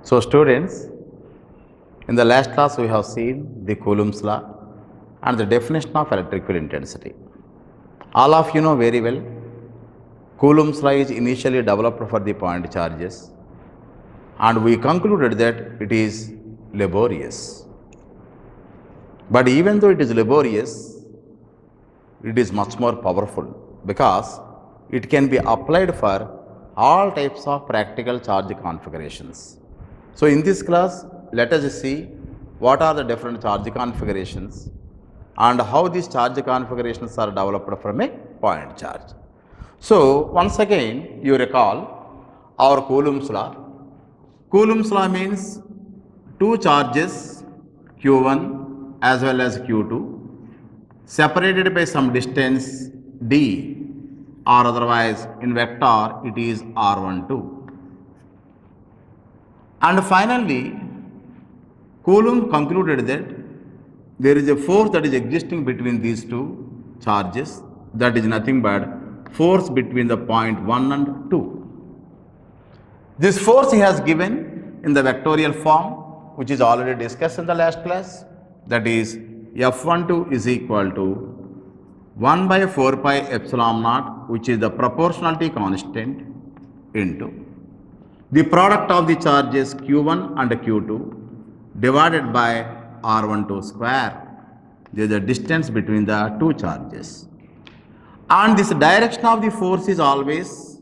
So students, in the last class we have seen the Coulomb's law and the definition of electrical intensity. All of you know very well, Coulomb's law is initially developed for the point charges and we concluded that it is laborious. But even though it is laborious, it is much more powerful because it can be applied for all types of practical charge configurations. So in this class, let us see what are the different charge configurations and how these charge configurations are developed from a point charge. So once again, you recall our Coulomb's law. Coulomb's law means two charges Q1 as well as Q2 separated by some distance d, or otherwise in vector it is r12. And finally, Coulomb concluded that there is a force that is existing between these two charges, that is nothing but force between the point 1 and 2. This force he has given in the vectorial form, which is already discussed in the last class, that is F12 is equal to 1 by 4 pi epsilon naught, which is the proportionality constant, into the product of the charges Q1 and Q2 divided by R12 square. There is a distance between the two charges. And this direction of the force is always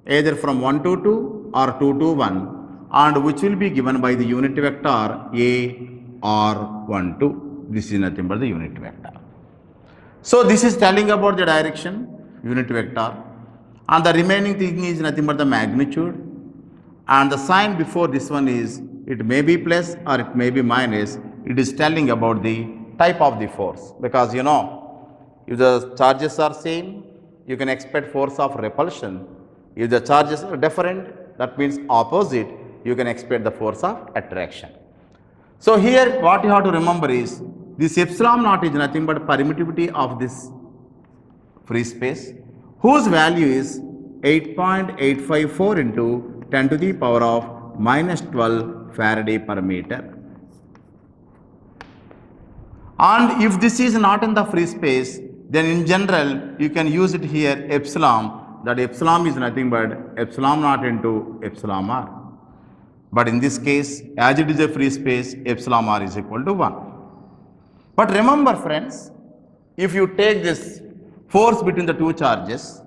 either from 1 to 2 or 2 to 1, and which will be given by the unit vector A or 1 2. This is nothing but the unit vector. So this is telling about the direction, unit vector, and the remaining thing is nothing but the magnitude, and the sign before this one is, it may be plus or it may be minus. It is telling about the type of the force, because you know, if the charges are same, you can expect force of repulsion. If the charges are different, that means opposite, you can expect the force of attraction. So here what you have to remember is, this epsilon naught is nothing but permittivity of this free space, whose value is 8.854 into 10 to the power of minus 12 Faraday per meter. And if this is not in the free space, then in general you can use it here epsilon, that epsilon is nothing but epsilon naught into epsilon r. But in this case, as it is a free space, epsilon r is equal to 1. But remember friends, if you take this force between the two charges,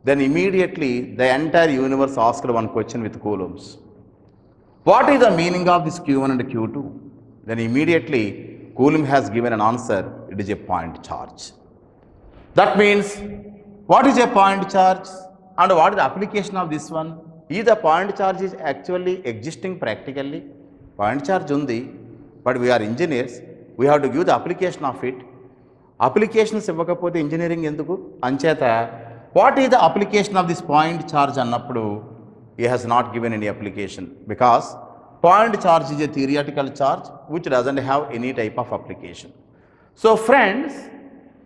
then immediately the entire universe asks one question with Coulomb's. What is the meaning of this Q1 and Q2? Then immediately Coulomb has given an answer, it is a point charge. That means, what is a point charge and what is the application of this one? Is the point charge is actually existing practically? Point charge undi, but we are engineers, we have to give the application of it. Applications ఇవ్వకపోతే engineering ఎందుకు? అంచేత what is the application of this point charge అన్నప్పుడు he has not given any application, because point charge is a theoretical charge which doesn't have any type of application. So friends,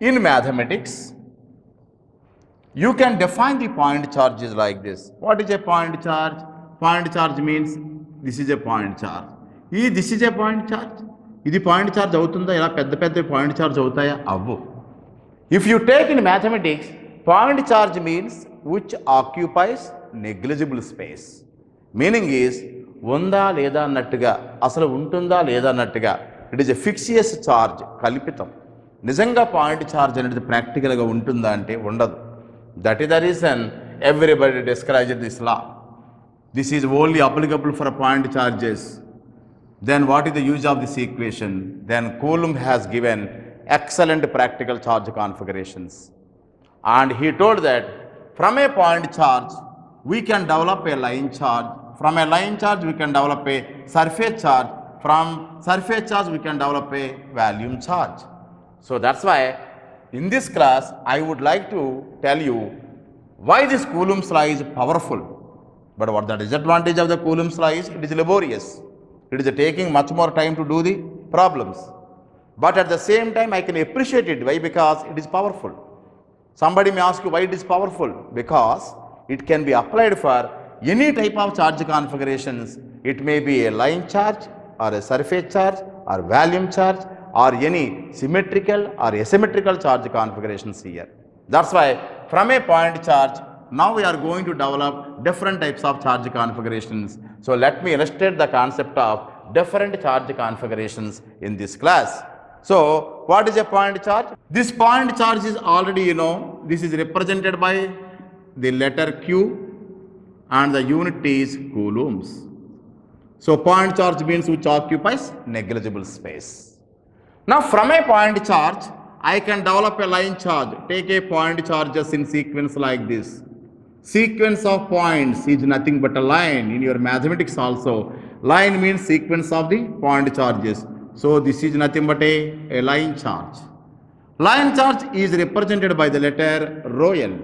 in mathematics, you can define the point charges like this. What is a point charge? Point charge means this is a point charge. This is a point charge. ఇది point charge అవుతుందా? ఇలా పెద్ద పెద్ద point charge అవుతాయా? అవ్వు. If you take in mathematics, point charge means which occupies negligible space. Meaning is ఉందా లేదా అన్నట్టుగా, అసలు ఉంటుందా లేదా అన్నట్టుగా. It is a fictitious charge, కల్పితం. నిజంగా పాయింట్ ఛార్జ్ అనేది ప్రాక్టికల్గా ఉంటుందా అంటే ఉండదు. That is the reason everybody describes this law. This is only applicable for point charges. Then what is the use of this equation? Then Coulomb has given excellent practical charge configurations. And he told that from a point charge, we can develop a line charge. From a line charge, we can develop a surface charge. From surface charge, we can develop a volume charge. So that's why in this class, I would like to tell you why this Coulomb's law is powerful. But what the disadvantage of the Coulomb's law is, it is laborious. It is taking much more time to do the problems. But at the same time, I can appreciate it. Why? Because it is powerful. Somebody may ask you why it is powerful. Because it can be applied for any type of charge configurations. It may be a line charge or a surface charge or volume charge or any symmetrical or asymmetrical charge configurations here. That's why from a point charge, now we are going to develop different types of charge configurations. So let me illustrate the concept of different charge configurations in this class. So what is a point charge? This point charge is already, this is represented by the letter Q and the unit is coulombs. So point charge means which occupies negligible space. Now from a point charge, I can develop a line charge. Take a point charges in sequence like this. Sequence of points is nothing but a line. In your mathematics also, line means sequence of the point charges. So this is nothing but a line charge. Line charge is represented by the letter rho L.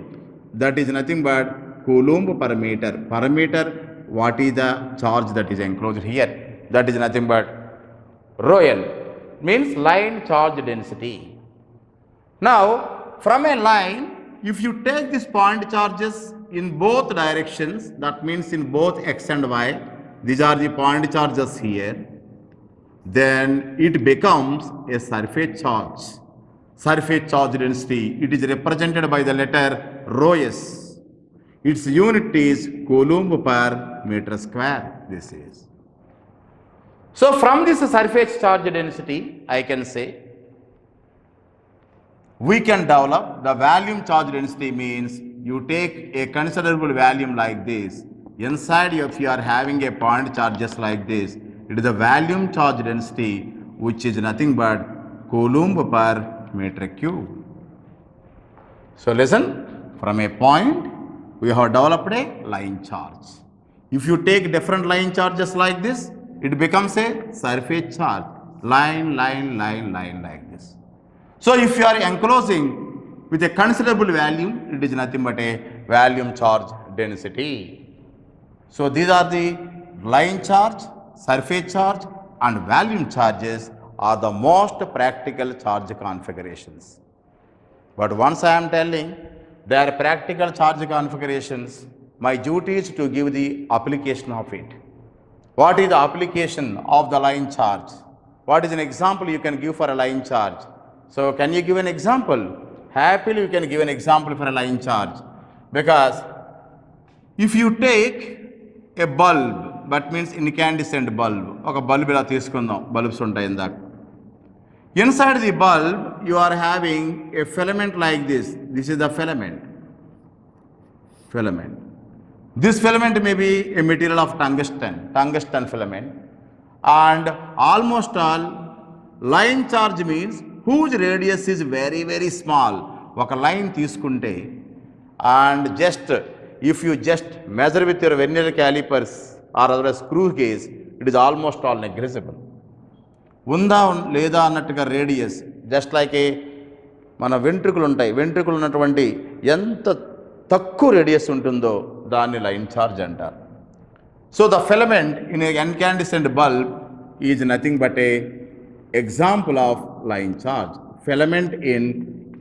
That is nothing but coulomb per meter. Per meter, what is the charge that is enclosed here? That is nothing but rho L. Means line charge density. Now, from a line, if you take these point charges in both directions, that means in both x and y, these are the point charges here, then it becomes a surface charge. Surface charge density, it is represented by the letter rho s. Its unit is coulomb per meter square. This is. So from this surface charge density, I can say we can develop the volume charge density. Means you take a considerable volume like this. Inside, if you are having a point charges like this, it is the volume charge density, which is nothing but coulomb per meter cube. So listen, from a point, we have developed a line charge. If you take different line charges like this, it becomes a surface charge. Line like this. So if you are enclosing with a considerable volume, it is nothing but a volume charge density. So these are the line charge, surface charge and volume charges are the most practical charge configurations. But once I am telling they are practical charge configurations, my duty is to give the application of it. What is the application of the line charge? What is an example you can give for a line charge? So can you give an example? Happily you can give an example for a line charge. Because if you take a bulb, that means incandescent bulb, okay, bulb ila teesukundam, bulbs untayi indaka. Inside the bulb you are having a filament like this. This is the filament. This filament may be a material of tungsten filament, and almost all line charge means whose radius is very, very small. Oka line teeskunte and just if you just measure with your vernier calipers or other screw gauge, it is almost all negligible. Unda leda annatuga radius, just like a మన వెంట్రుకలు ఉంటాయి, వెంట్రుకలు ఉన్నటువంటి ఎంత తక్కువ radius ఉంటుందో దాన్ని line charge అంటారు. So the filament in a incandescent bulb is nothing but A example of line charge. Filament in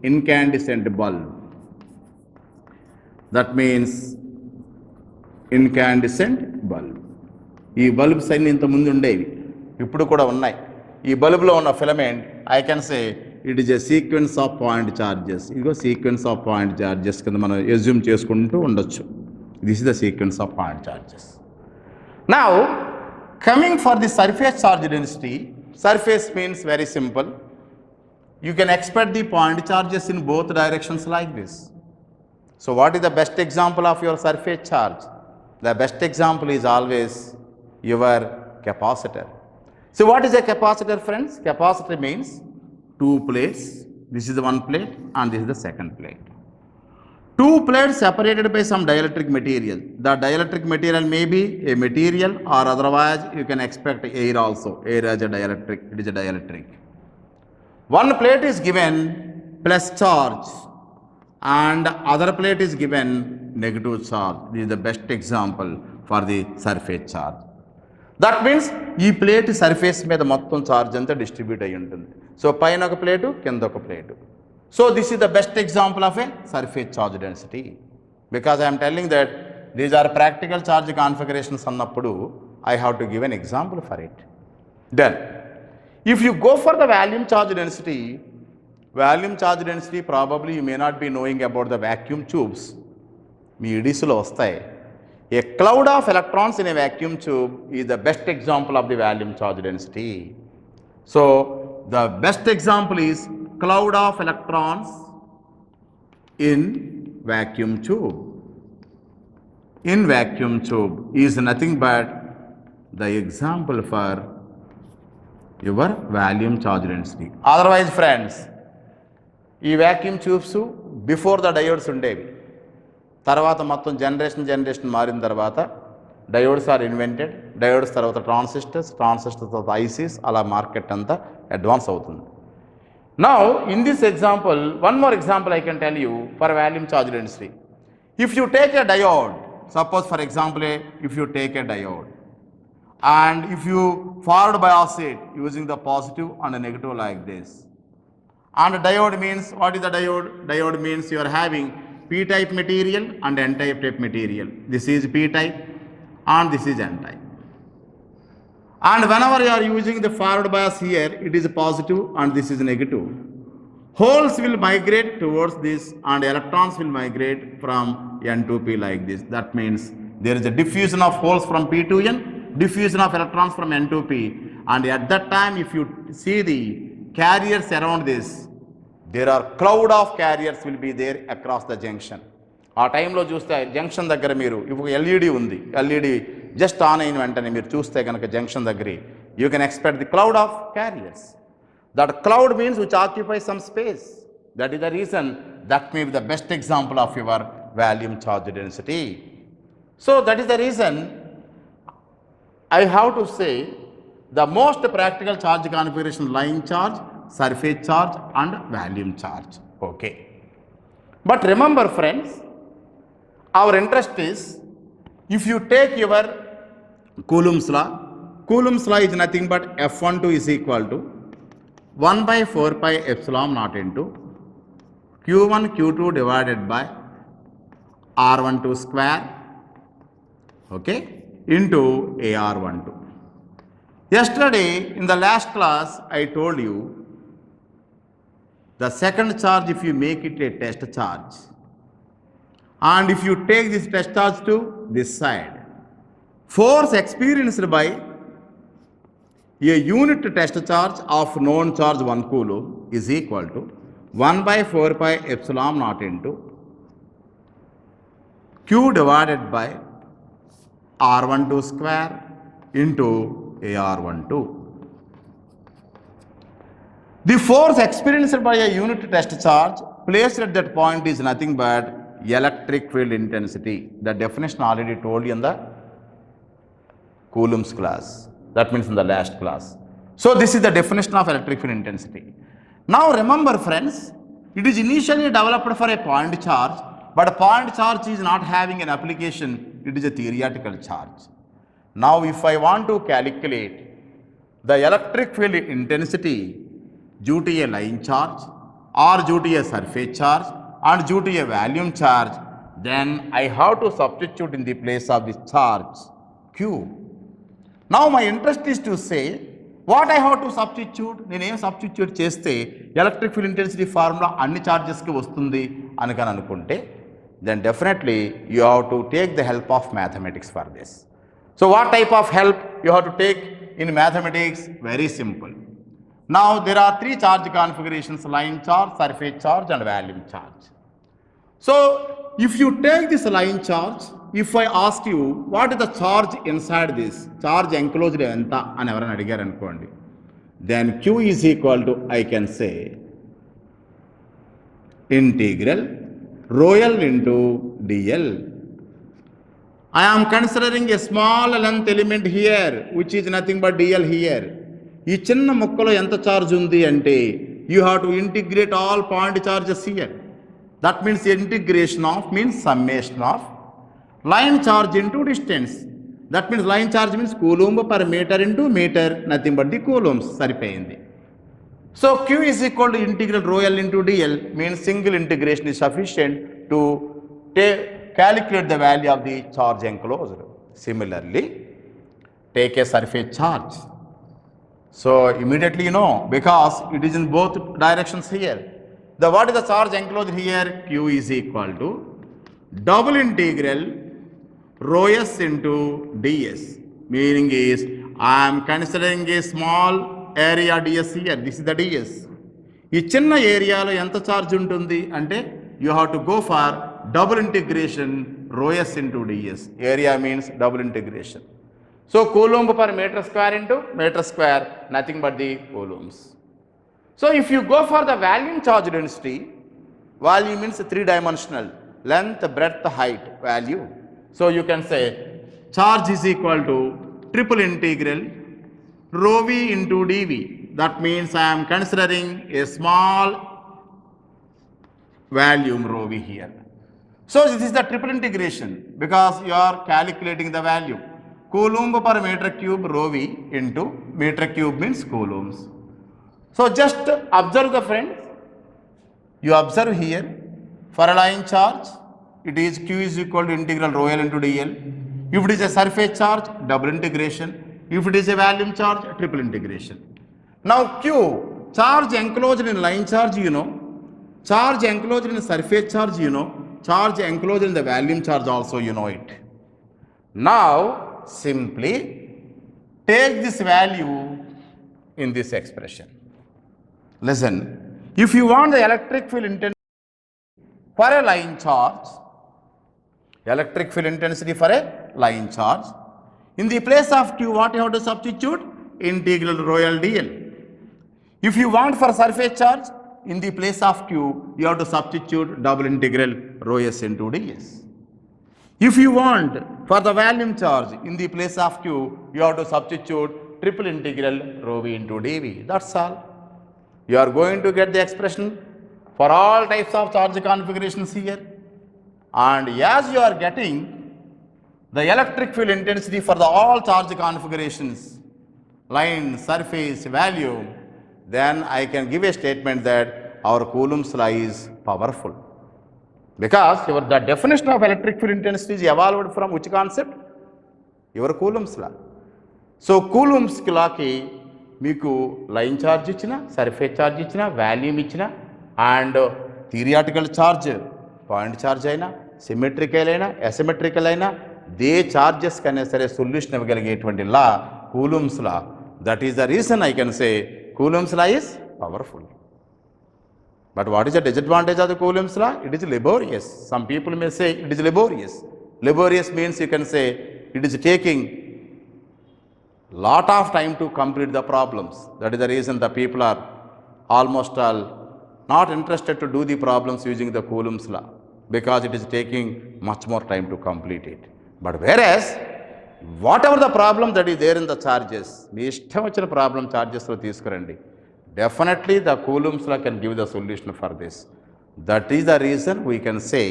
incandescent bulb, that means incandescent bulb. ఈ బల్బ్స్ అన్ని ఇంతకుముందు ఉండేవి, ఇప్పుడు కూడా ఉన్నాయి. ఈ బల్బులో ఉన్న filament I can say it is a sequence of point charges. ఇదిగో సీక్వెన్స్ ఆఫ్ పాయింట్ చార్జెస్ కింద మనం ఎజ్యూమ్ చేసుకుంటూ ఉండొచ్చు. This is the sequence of point charges. Now coming for the surface charge density, surface means very simple. You can expect the point charges in both directions like this. So what is the best example of your surface charge? The best example is always your capacitor. So what is a capacitor, friends? Capacitor means two plates. This is the one plate and this is the second plate. Two plates separated by some dielectric material. The dielectric material may be a material or otherwise you can expect air also. Air as a dielectric, it is a dielectric. One plate is given plus charge and other plate is given negative charge. This is the best example for the surface charge. That means ఈ plate surface మీద మొత్తం charge అంతా distribute అయి ఉంటుంది. So పైన ఒక plate, కింద ఒక plate. So this is the best example of A surface charge density, because I'm telling that these are practical charge configurations annappudu I have to give an example for it. Then if you go for the volume charge density probably you may not be knowing about the vacuum tubes. మీ EDCలో వస్తాయి. A cloud of electrons in a vacuum tube is the best example of the volume charge density. So the best example is cloud of electrons in vacuum tube. In vacuum tube is nothing but the example for your volume charge density. Otherwise friends, ఈ vacuum tubes before the diodes ఉండేవి. తర్వాత మొత్తం generation మారిన తర్వాత diodes are invented. Diodes తర్వాత transistors తర్వాత ICs, అలా market అంతా అడ్వాన్స్ అవుతుంది. Now in this example, one more example I can tell you for volume charge density. If you take a diode, suppose for example if you take a diode and if you forward bias it using the positive and a negative like this, and diode means, what is the diode? Diode means you are having p-type material and n-type material. This is p-type and this is n-type, and whenever you are using the forward bias here, it is positive and this is negative. Holes will migrate towards this and electrons will migrate from n to p like this. That means there is a diffusion of holes from p to n, diffusion of electrons from n to p, and at that time if you see the carriers around this, there are cloud of carriers will be there across the junction. ఆ టైంలో చూస్తే junction దగ్గర మీరు ఇప్పుడు LED ఉంది, LED just on అయిన వెంటనే మీరు చూస్తే కనుక జంక్షన్ దగ్గర you can expect the cloud of carriers. That cloud means which occupy some space. That is the reason that may be the best example of your volume charge density. So that is the reason I have to say the most practical charge configuration: line charge, surface charge and volume charge. Okay. But remember friends, our interest is, if you take your Coulomb's law is nothing but F12 is equal to 1 by 4 pi epsilon naught into Q1 Q2 divided by R12 square, okay, into AR12. Yesterday in the last class I told you the second charge, if you make it a test charge and if you take this test charge to this side, force experienced by a unit test charge of known charge 1 coulomb is equal to 1 by 4 pi epsilon naught into Q divided by R12 square into AR12. The force experienced by a unit test charge placed at that point is nothing but electric field intensity. The definition already told you in the Coulomb's class. That means in the last class. So this is the definition of electric field intensity. Now remember friends, it is initially developed for a point charge, but a point charge is not having an application. It is a theoretical charge. Now if I want to calculate the electric field intensity due to a line charge or due to a surface charge and due to a volume charge, then I have to substitute in the place of this charge Q. Now my interest is to say what I have to substitute. నేను ఏం substitute చేస్తే electric field intensity formula అన్ని చార్జెస్కి వస్తుంది అని అనుకుంటే, then definitely you have to take the help of mathematics for this. So what type of help you have to take in mathematics? Very simple. Now there are three charge configurations: line charge, surface charge and volume charge. So if you take this line charge, if I ask you what is the charge inside this, charge enclosed enta అని ఎవరైనా అడిగారు అనుకోండి, then Q is equal to, I can say, integral rho L into dl. I am considering a small length element here which is nothing but dl here. ఈ చిన్న ముక్కలో ఎంత charge ఉంది అంటే you have to integrate all point charges here. That means integration of means summation of line charge into distance. That means line charge means coulomb per meter into meter, nothing but the coulombs. సరిపోయింది. So Q is equal to integral rho L into dl means single integration is sufficient to calculate the value of the charge enclosed. Similarly, take a surface charge. So immediately you know, because it is in both directions here. What is the charge enclosed here? Q is equal to double integral rho s into ds. Meaning is, I am considering a small area ds here. This is the ds. ఈ చిన్న ఏరియాలో ఎంత charge ఉంటుంది అంటే you have to go for double integration rho s into ds. Area means double integration. So coulomb per meter square into meter square, nothing but the coulombs. So if you go for the volume charge density, volume means three-dimensional, length, breadth, height value. So you can say charge is equal to triple integral rho v into dv. That means I am considering a small volume rho v here. So this is the triple integration because you are calculating the value. Coulomb per meter cube rho v into meter cube means coulombs. So just observe the friends. You observe here, for a line charge, it is Q is equal to integral rho L into dl. If it is a surface charge, double integration. If it is a volume charge, triple integration. Now Q, charge enclosed in line charge, you know. Charge enclosed in surface charge, you know. Charge enclosed in the volume charge also, you know it. Now simply take this value in this expression. Listen, if you want the electric field intensity for a line charge, electric field intensity for a line charge, in the place of Q, what you have to substitute? Integral rho L dl. If you want for surface charge, in the place of Q, you have to substitute double integral rho s into ds. If you want for the volume charge, in the place of Q, you have to substitute triple integral rho v into dv. That's all. You are going to get the expression for all types of charge configurations here. And as you are getting the electric field intensity for the all charge configurations, line, surface, volume, then I can give a statement that our Coulomb's law is powerful. Because the definition of electric field intensity is evolved from which concept? Your Coulomb's law. So Coulomb's law ki meeku line charge ichina, surface charge ichina, volume ichina, and theoretical charge, point charge aina, symmetrical aina, asymmetrical aina, they charges kane sare solution avagaligetuvanti law Coulomb's law. That is the reason I can say Coulomb's law is powerful. But what is the disadvantage of the Coulomb's law? It is laborious. Some people may say it is laborious. Laborious means you can say it is taking lot of time to complete the problems. That is the reason the people are almost all not interested to do the problems using the Coulomb's law, because it is taking much more time to complete it. But whereas whatever the problem that is there in the charges, మీ ఇష్టం వచ్చిన problem చార్జెస్లో తీసుకురండి. Definitely the Coulomb's law can give the solution for this. That is the reason we can say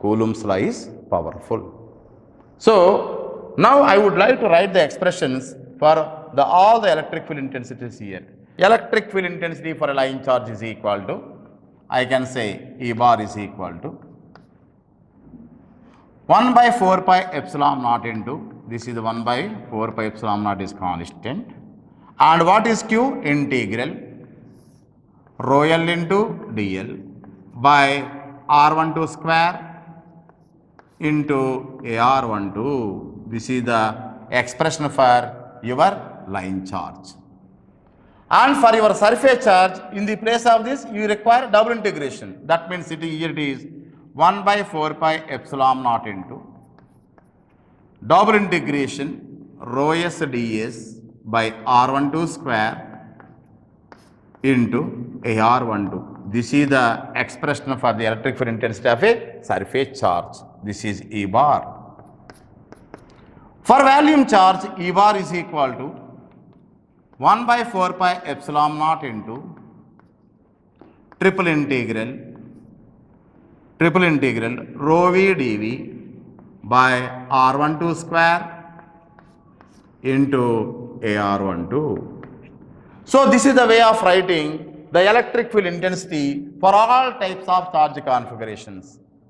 Coulomb's law is powerful. So now I would like to write the expressions for all the electric field intensities here. Electric field intensity for a line charge is equal to, I can say E bar is equal to 1 by 4 pi epsilon naught into, this is 1 by 4 pi epsilon naught is constant, and what is Q? Integral rho L into dl by R12 square into AR12. This is the expression for your line charge. And for your surface charge, in the place of this, you require double integration. That means here it is 1 by 4 pi epsilon naught into double integration rho s ds by R12 square into AR12. This is the expression for the electric field intensity of a surface charge. This is E bar. For volume charge, E bar is equal to 1 by 4 pi epsilon naught into triple integral rho v dv by R12 square into AR12. So this is the way of writing the electric field intensity for all types of charge configurations.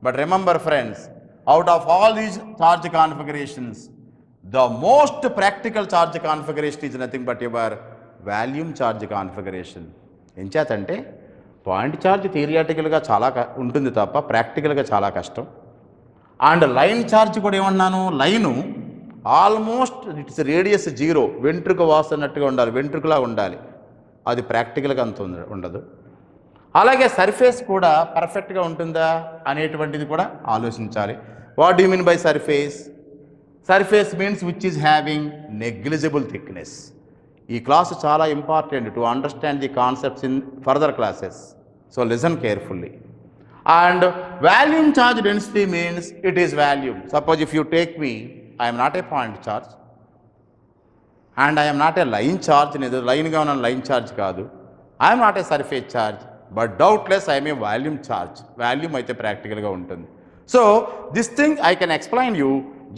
But remember friends, out of all these charge configurations, the most practical charge configuration is nothing but your volume charge configuration. ఏం చేతంటే point charge థియరిటికల్గా చాలా ఉంటుంది తప్ప ప్రాక్టికల్గా చాలా కష్టం. And line charge కూడా ఏమన్నాను, line almost it's radius 0, వెంట్రుక వాస్తున్నట్టుగా ఉండాలి, వెంట్రుకలా ఉండాలి. అది ప్రాక్టికల్గా అంత ఉండదు. అలాగే సర్ఫేస్ కూడా పర్ఫెక్ట్గా ఉంటుందా అనేటువంటిది కూడా ఆలోచించాలి. What do mean by surface? Surface means which is having negligible thickness. ఈ క్లాస్ చాలా important to understand the concepts in further classes. So listen carefully. And volume charge density means it is volume. Suppose if you take me, I am not a point charge and I am not a line charge, neither line ga unna line charge kaadu. I am not a surface charge, but doubtless I am a volume charge. Volume aithe practical ga untundi. So this thing I can explain you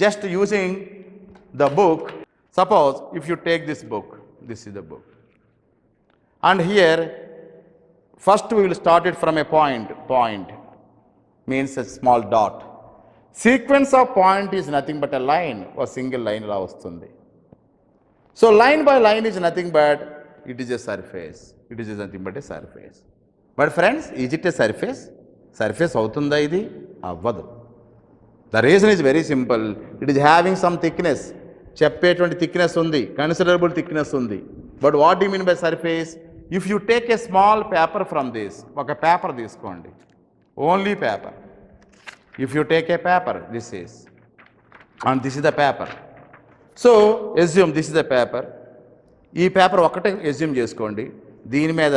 just using the book. Suppose if you take this book, this is the book, and here first we will start it from a point means a small dot. Sequence of point is nothing but a line, or single line la vastundi. So line by line is nothing but it is a surface. It is nothing but a surface. But friends, is it a surface? Surface avutunda idi? Avvadu. The reason is very simple. It is having some thickness. చెప్పేటువంటి thickness ఉంది, considerable thickness ఉంది. But what you mean by surface? If you take a small paper from this, ఒక paper తీసుకోండి, only paper. If you take a paper, this is, and this is the paper. So assume this is the paper. ఈ paper ఒక్కటే assume చేసుకోండి. దీని మీద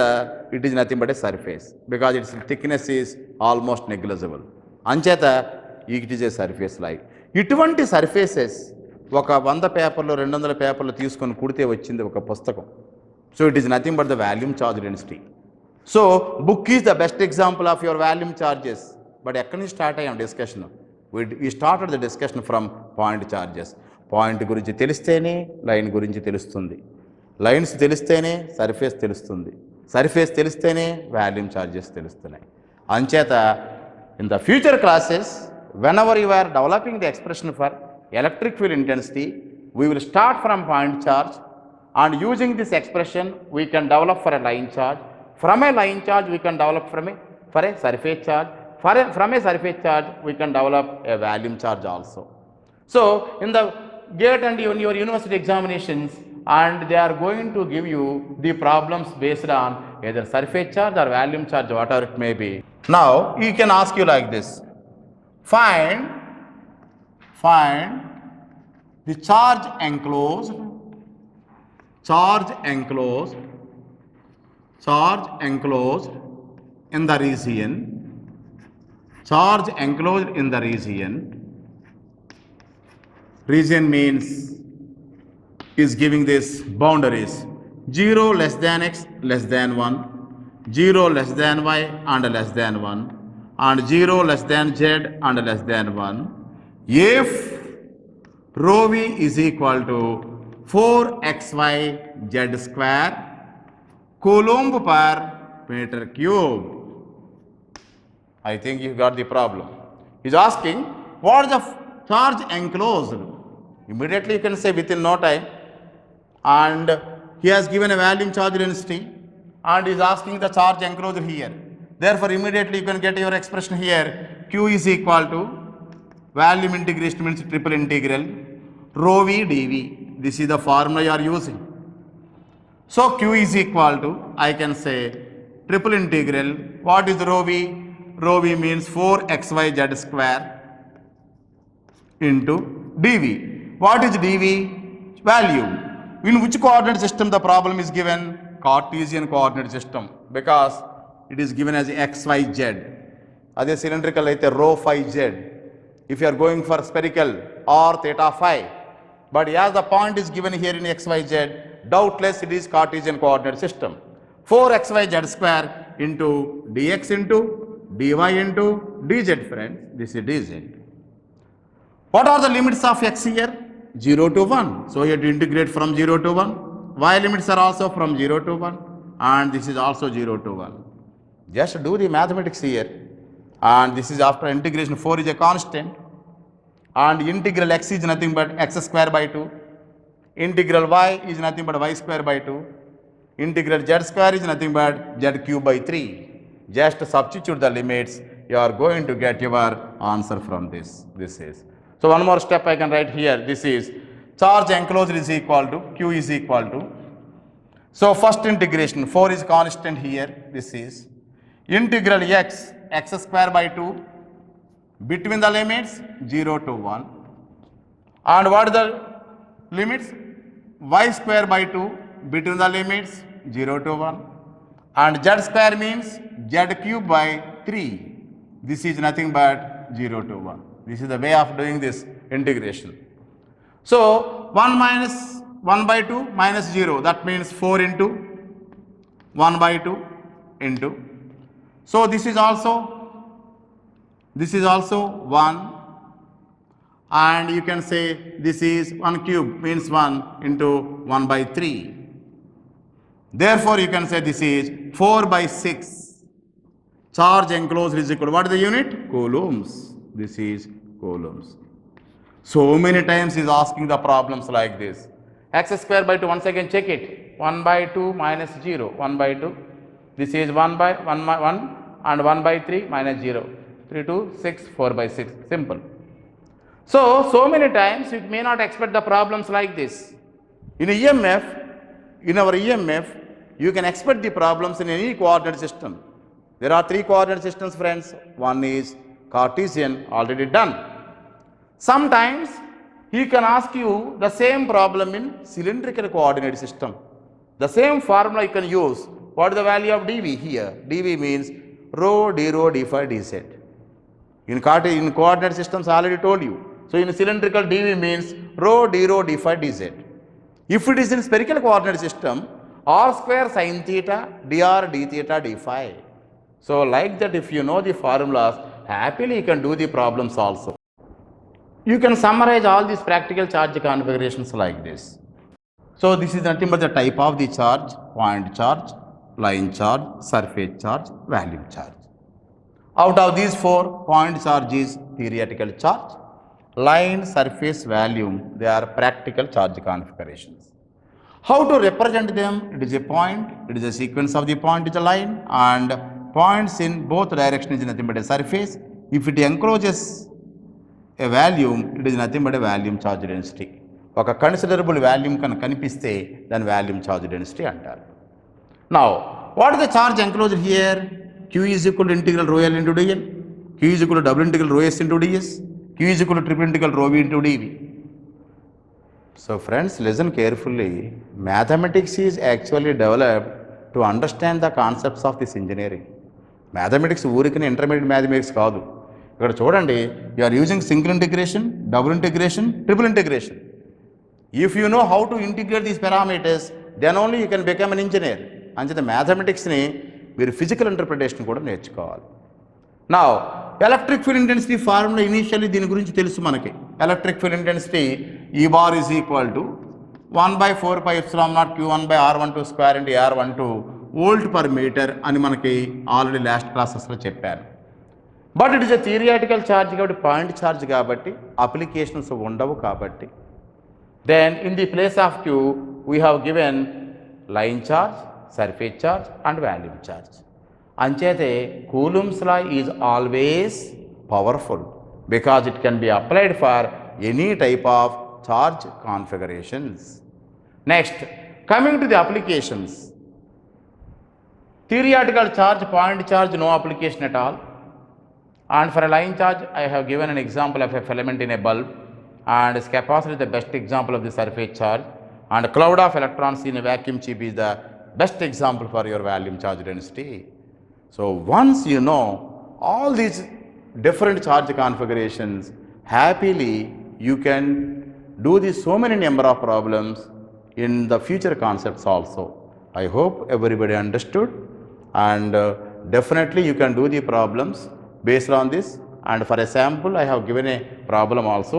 it is nothing but A surface, because it's thickness is almost negligible. అంచేత it is a surface like. ఇటువంటి surfaces ఒక 100 పేపర్లు 200 పేపర్లు తీసుకొని కుడితే వచ్చింది ఒక పుస్తకం. So it is nothing but the volume charge density. So book is the best example of your volume charges. But ఎక్కడి నుంచి స్టార్ట్ అయ్యాం discussion? We started the discussion from point charges. Point గురించి తెలిస్తేనే లైన్ గురించి తెలుస్తుంది, lines తెలిస్తేనే surface తెలుస్తుంది, surface తెలిస్తేనే వాల్యూమ్ ఛార్జెస్ తెలుస్తున్నాయి. అంచేత in the future classes, whenever you are developing the expression for electric field intensity, we will start from point charge, and using this expression we can develop for a line charge. From a line charge we can develop for a surface charge. From a surface charge we can develop a volume charge also. So in the GATE and in your university examinations, and they are going to give you the problems based on either surface charge or volume charge, whatever it may be. Now he can ask you like this: find the charge enclosed in the region. Charge enclosed in the region. Region means is giving this boundaries: 0 less than x less than 1, 0 less than y and less than 1, and 0 less than z and less than 1. If rho v is equal to 4xy z square coulomb per meter cube. I think you got the problem. He's asking what is the charge enclosed. Immediately you can say within no time, and he has given a volume charge density and is asking the charge enclosed here. Therefore immediately you can get your expression here: q is equal to volume integration means triple integral rho v dv. This is the formula you are using. So q is equal to, I can say, triple integral. What is rho v? Rho v means 4xyz square into dv. What is dv? Value. In which coordinate system the problem is given? Cartesian coordinate system, because it is given as xyz. Adhe cylindrical aithe rho phi z. If you are going for spherical or theta phi, but as the point is given here in xyz, doubtless it is Cartesian coordinate system. 4xyz square into dx into dy into dz, friends. This is dz. What are the limits of x here? 0 to 1. So you have to integrate from 0 to 1. Y limits are also from 0 to 1, and this is also 0 to 1. Just do the mathematics here, and this is after integration. 4 is a constant, And integral x is nothing but x square by 2. Integral y is nothing but y square by 2. Integral z square is nothing but z cube by 3. Just substitute the limits, you are going to get your answer from this. This is. So one more step I can write here. This is charge enclosed is equal to q is equal to. So first integration, 4 is constant here. This is integral x square by 2 between the limits 0 to 1. And what are the limits? Y square by 2 between the limits 0 to 1. And z square means z cube by 3. This is nothing but 0 to 1. This is the way of doing this integration. So 1 minus 1 by 2 minus 0, that means 4 into 1 by 2 into. So this is also 1, and you can say this is 1 cube means 1 into 1 by 3. Therefore, you can say this is 4 by 6. Charge enclosed is equal to what is the unit? Coulombs. This is coulombs. So many times he is asking the problems like this. X square by 2, once again check it. 1 by 2 minus 0, 1 by 2. This is 1 by 1 and 1 by 3 minus 0. 3, 2, 6, 4 by 6. Simple. So many times you may not expect the problems like this. In our EMF, you can expect the problems in any coordinate system. There are 3 coordinate systems, friends. One is Cartesian, already done. Sometimes he can ask you the same problem in cylindrical coordinate system. The same formula you can use. What is the value of dV here? dV means rho d rho d phi dz. In coordinate systems, I already told you. So in cylindrical, dV means rho d rho d phi dz. If it is in spherical coordinate system, r square sin theta dr d theta d phi. So like that, if you know the formulas, happily you can do the problems also. You can summarize all these practical charge configurations like this. So this is nothing but the type of the charge: point charge, line charge, surface charge, volume charge. Out of these 4, point charge is theoretical charge. Line, surface, volume, they are practical charge configurations. How to represent them? It is a point, it is a sequence of the point is a line, and points in both directions is nothing but a surface. If it encroaches a volume, it is nothing but a volume charge density. ఒక considerable volume కనుక కనిపిస్తే దాని volume charge density అంటారు. Now, what is the charge enclosed here? Q is equal to integral rho L into dl, Q is equal to double integral rho S into ds, Q is equal to triple integral rho V into dv. So friends, listen carefully. Mathematics is actually developed to understand the concepts of this engineering. Mathematics ఊరికనే intermediate mathematics కాదు. ఇక్కడ చూడండి, you are using single integration, double integration, triple integration. If you know how to integrate these parameters, then only you can become an engineer. అంచేత మ్యాథమెటిక్స్ని మీరు physical interpretation కూడా నేర్చుకోవాలి. నా electric field intensity formula initially దీని గురించి తెలుసు మనకి. Electric field intensity E bar is equal to 1/4 pi epsilon naught Q1 by R12 square into R12 volt per metre అని మనకి ఆల్రెడీ లాస్ట్ క్లాసెస్లో చెప్పాను. But it is a theoretical charge కాబట్టి, point charge కాబట్టి, అప్లికేషన్స్ ఉండవు కాబట్టి, then in the place of Q we have given line charge, surface charge and volume charge. అంచేతే Coulomb's law is always powerful because it can be applied for any type of charge configurations. Next, coming to the applications. Theoretical charge, point charge, no application at all. And for a line charge, I have given an example of a filament in a bulb, and its capacitor is the best example of the surface charge, and a cloud of electrons in a vacuum tube is the best example for your volume charge density. So once you know all these different charge configurations, happily you can do this so many number of problems in the future concepts also. I hope everybody understood, and definitely you can do the problems based on this. And for a sample, I have given a problem also.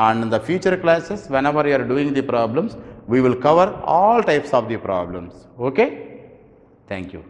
And in the future classes, whenever you are doing the problems, we will cover all types of the problems. Okay? Thank you.